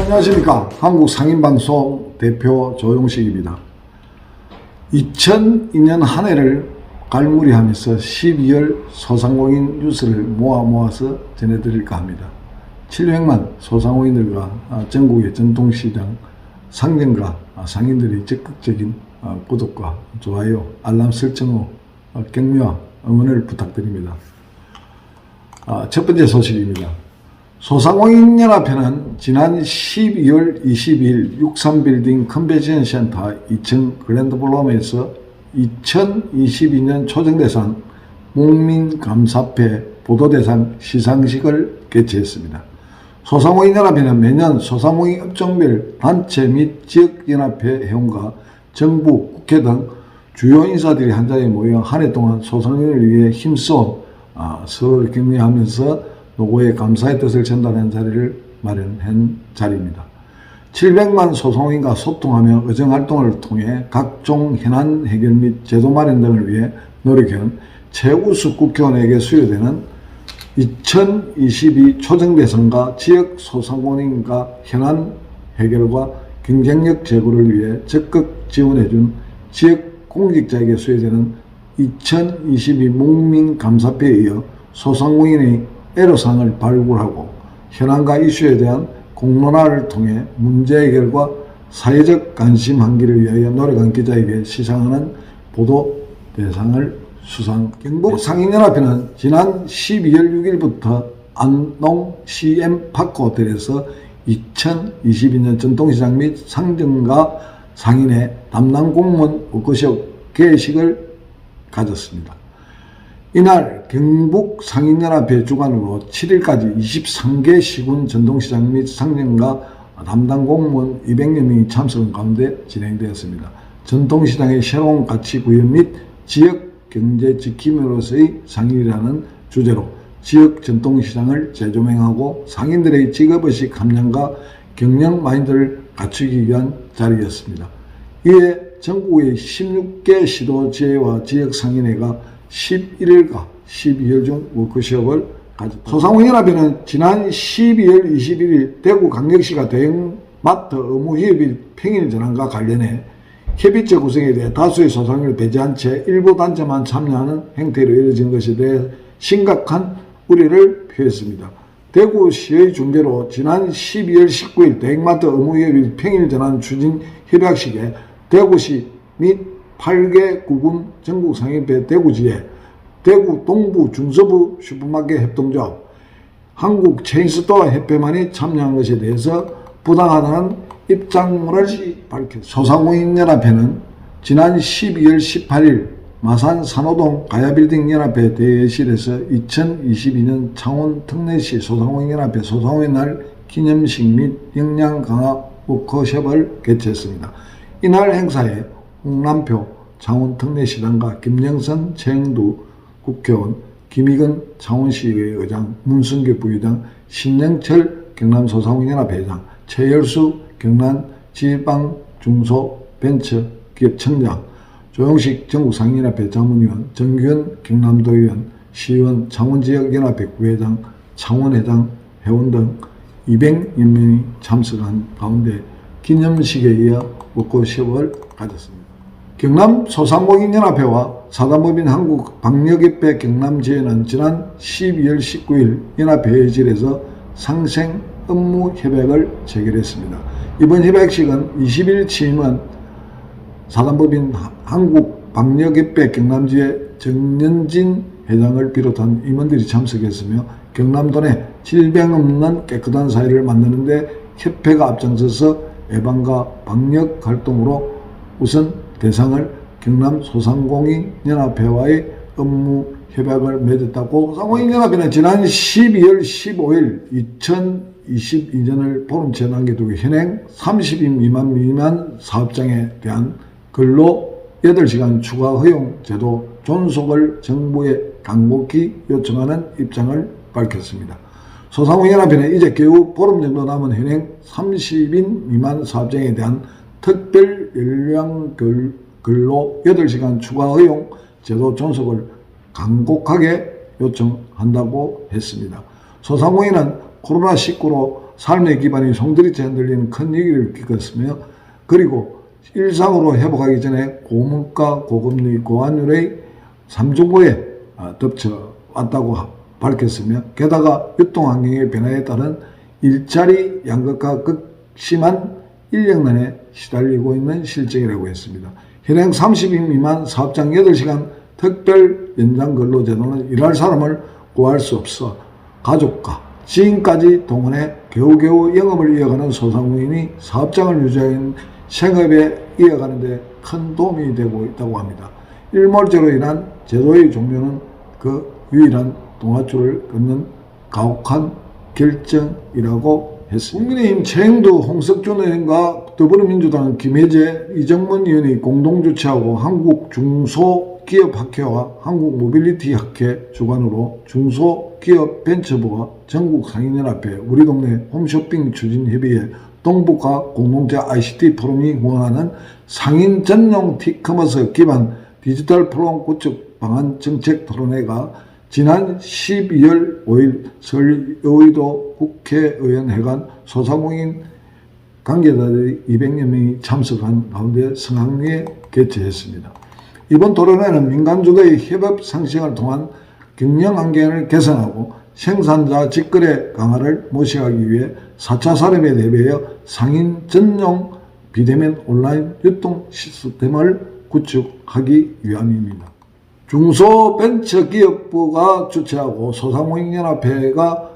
안녕하십니까. 한국상인방송 대표 조용식입니다. 2002년 한 해를 갈무리하면서 12월 소상공인 뉴스를 모아서 전해드릴까 합니다. 700만 소상공인들과 전국의 전통시장 상점과 상인들의 적극적인 구독과 좋아요, 알람 설정 후 격려와 응원을 부탁드립니다. 첫 번째 소식입니다. 소상공인연합회는 지난 12월 22일 63빌딩 컨벤션 센터 2층 그랜드블룸에서 2022년 초정대상 국민감사패 보도대상 시상식을 개최했습니다. 소상공인연합회는 매년 소상공인 업종별 단체 및 지역연합회 회원과 정부, 국회 등 주요 인사들이 한 자리에 모여 한 해 동안 소상공인을 위해 힘써 서로를 격려하면서 노고에 감사의 뜻을 전달하는 자리를 마련한 자리입니다. 700만 소상공인과 소통하며 의정활동을 통해 각종 현안 해결 및 제도 마련 등을 위해 노력해온 최우수 국회의원에게 수여되는 2022 초정대상과 지역 소상공인과 현안 해결과 경쟁력 제고를 위해 적극 지원해준 지역 공직자에게 수여되는 2022 국민감사패에 이어 소상공인의 애로사항을 발굴하고 현안과 이슈에 대한 공론화를 통해 문제 해결과 사회적 관심 환기를 위하여 노력한 기자에게 시상하는 보도 대상을 수상. 경북상인연합회는 지난 12월 6일부터 안동 CM파크 호텔에서 2022년 전통시장 및 상점가 상인의 담당 공무원 워크숍 개회식을 가졌습니다. 이날 경북상인연합회 주관으로 7일까지 23개 시군 전통시장 및 상점가 담당 공무원 200여 명이 참석한 가운데 진행되었습니다. 전통시장의 새로운 가치 구현 및 지역 경제 지킴으로서의 상인이라는 주제로 지역 전통시장을 재조명하고 상인들의 직업의식 함량과 경영 마인드를 갖추기 위한 자리였습니다. 이에 전국의 16개 시도지회와 지역상인회가 11일과 12일 중 워크숍을 가졌다. 소상공인연합회는 지난 12월 21일 대구광역시가 대형마트 의무휴업일 평일 전환과 관련해 협의체 구성에 대해 다수의 소상공인을 배제한 채 일부 단체만 참여하는 행태로 이루어진 것에 대해 심각한 우려를 표했습니다. 대구시의 중재로 지난 12월 19일 대형마트 의무휴업일 평일 전환 추진 협약식에 대구시 및 8개 구군 전국상인회 대구지회, 대구 동부 중서부 슈퍼마켓 협동조합, 한국 체인스토어 협회만이 참여한 것에 대해서 부당하다는 입장문을 밝혔습니다. 소상공인연합회는 지난 12월 18일 마산 산호동 가야빌딩연합회 대회실에서 2022년 창원 특례시 소상공인연합회 소상공인날 기념식 및 역량 강화 워크숍을 개최했습니다. 이날 행사에 홍남표 창원 특례시장과 김영선 최영두 국회의원, 김익은 창원시의회 의장, 문승규 부의장, 신영철 경남소상공인연합회 회장, 최열수 경남지방중소벤처기업청장, 조용식 전국상인연합회 자문위원, 정규현 경남도의원, 시의원, 창원지역연합회 부회장, 창원회장, 회원 등 200여 명이 참석한 가운데 기념식에 이어 워크숍을 가졌습니다. 경남소상공인연합회와 사단법인 한국방역협회 경남지회는 지난 12월 19일 연합회의실에서 상생 업무 협약을 체결했습니다. 이번 협약식은 20일 취임한 사단법인 한국방역협회 경남지회 정연진 회장을 비롯한 임원들이 참석했으며 경남도 내 질병 없는 깨끗한 사회를 만드는 데 협회가 앞장서서 예방과 방역 활동으로 우선 대상을 경남소상공인연합회와의 업무 협약을 맺었다고. 소상공인연합회는 지난 12월 15일 2022년을 보름째 남겨두고 현행 30인 미만 사업장에 대한 근로 8시간 추가 허용 제도 존속을 정부에 간곡히 요청하는 입장을 밝혔습니다. 소상공인연합회는 이제 겨우 보름 정도 남은 현행 30인 미만 사업장에 대한 특별 연령 근로 8시간 추가 허용 제도 존속을 간곡하게 요청한다고 했습니다. 소상공인은 코로나19로 삶의 기반이 송두리째 흔들리는 큰 위기를 겪었으며 그리고 일상으로 회복하기 전에 고물가, 고금리, 고환율의 삼중고에 덮쳐왔다고 밝혔으며 게다가 유통환경의 변화에 따른 일자리 양극화 극심한 인력난에 시달리고 있는 실정이라고 했습니다. 현행 30인 미만 사업장 8시간 특별 연장 근로제도는 일할 사람을 구할 수 없어 가족과 지인까지 동원해 겨우겨우 영업을 이어가는 소상공인이 사업장을 유지하는 생업에 이어가는 데 큰 도움이 되고 있다고 합니다. 일몰제로 인한 제도의 종료는 그 유일한 동아줄을 끊는 가혹한 결정이라고 했습니다. 국민의힘 최영두, 홍석준 의원과 더불어민주당 김혜재, 이정문 의원이 공동 주최하고 한국중소기업학회와 한국모빌리티학회 주관으로 중소기업벤처부와 전국상인연합회, 우리동네 홈쇼핑 추진협의회, 동북아 공동체 ICT 포럼이 후원하는 상인 전용 티커머스 기반 디지털 플랫폼 구축 방안 정책 토론회가 지난 12월 5일 서울 여의도 국회의원회관 소상공인 관계자들이 200여 명이 참석한 가운데 성황리에 개최했습니다. 이번 토론회는 민간주도의 협업 상승을 통한 경영 환경을 개선하고 생산자 직거래 강화를 모색하기 위해 4차 산업에 대비하여 상인 전용 비대면 온라인 유통 시스템을 구축하기 위함입니다. 중소벤처기업부가 주최하고 소상공인연합회가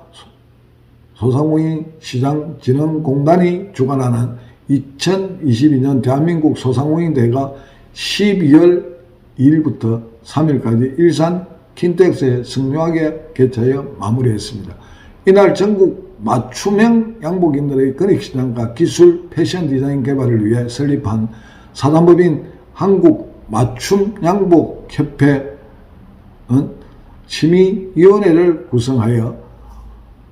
소상공인시장진흥공단이 주관하는 2022년 대한민국 소상공인대회가 12월 2일부터 3일까지 일산 킨텍스에 성묘하게 개최하여 마무리했습니다. 이날 전국 맞춤형 양복인들의 근익시장과 기술, 패션 디자인 개발을 위해 설립한 사단법인 한국맞춤양복협회는 심의위원회를 구성하여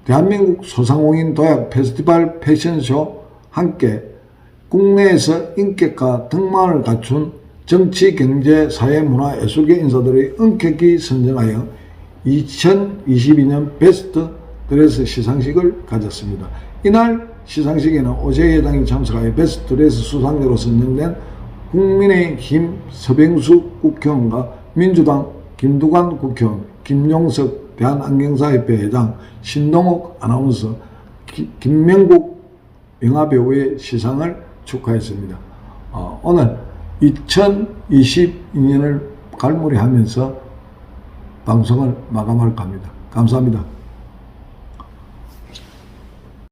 대한민국 소상공인 도약 페스티벌 패션쇼 함께 국내에서 인격과 등망을 갖춘 정치, 경제, 사회, 문화, 예술계 인사들의 엄격히 선정하여 2022년 베스트 드레스 시상식을 가졌습니다. 이날 시상식에는 오재희 회장이 참석하여 베스트 드레스 수상자로 선정된 국민의힘 서병수 국회의원과 민주당 김두관 국회의원, 김용석 대한안경사협회 회장, 신동욱 아나운서, 김명국 영화배우의 시상을 축하했습니다. 오늘 2022년을 갈무리하면서 방송을 마감할까 합니다. 감사합니다.